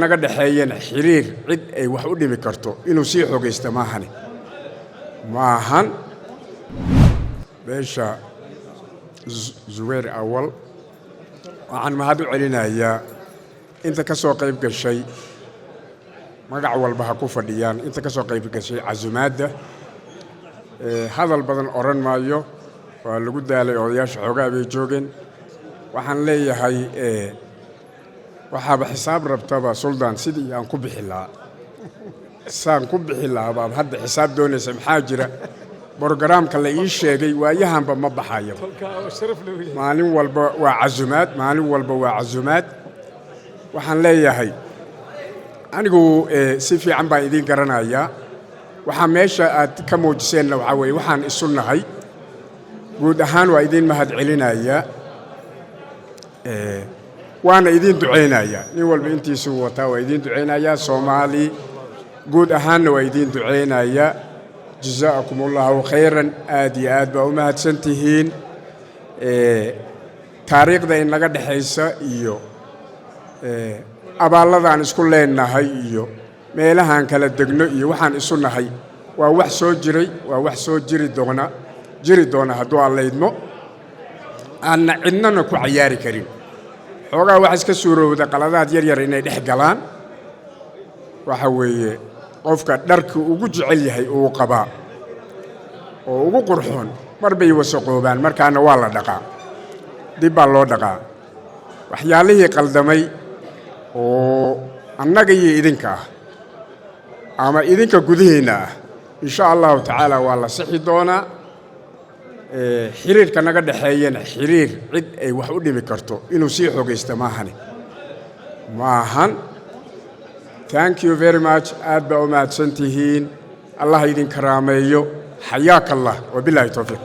naga dhaxeeyeen xiriir cid ay wax u dhimi karto inuu sii xogeysto maahan beesha Zuweer Awal waxaan mahad u celinayaa inta ka soo qayb gashay magac walba ha ku fadhiyaan inta ka soo qayb gashay casumaadda hadal badan oran maayo waa lagu daalay odayaasha xogaa bay joogeen waxaan leeyahay waxaaba xisaab rabtaba Suldaan sidii aan ku bixi lahaa saan ku bixi lahaa baad hadda xisaab doonaysa maxaa jira برنامج اللي يشجع وياهم بمبحايا مالين والب وعزومات مالين والب وعزومات وحن ليه هاي أنا جو سيفي عم بعدين قرنا يا وحماش كموجسين لو عوي وحن السنة هاي جود هان وعدين مهد علينا يا وأنا عدين دعينا يا نقول بنتي سوتا وعدين دعينا يا صومالي جود هان وعدين دعينا يا جزاكم الله خيرا آد بأمهات سنتهين تاريخ ذا إن لقد حيسا إيو أبا الله ذا نسكول لنا هاي إيو ميلهان كلا دقنو إيو وحان إسونا هاي ووحسو جري دونا هدو الله يدمو أن عندنا نكو عياري كريم حوغا وحس كسورو ذا قلادات يرير إنا يدح قلان وحوي qofka dharku ugu jecel yahay oo qaba oo ugu qurxoon marbay wasaqoobaan markaana waa la dhaqaa dib baa loo dhaqaa waxyaalihii qaldamay oo annaga iyo idinka ama idinka gudaheena insha Allah ta'ala waa la sixi doonaa xiriirka naga dhaxeeyeen xiriir cid ay wax u dhimi karto inuu sii xogeysto maahan Thank you very much. أدب أمات سنتهين الله يدين كراميو حياك الله وبالله التوفيق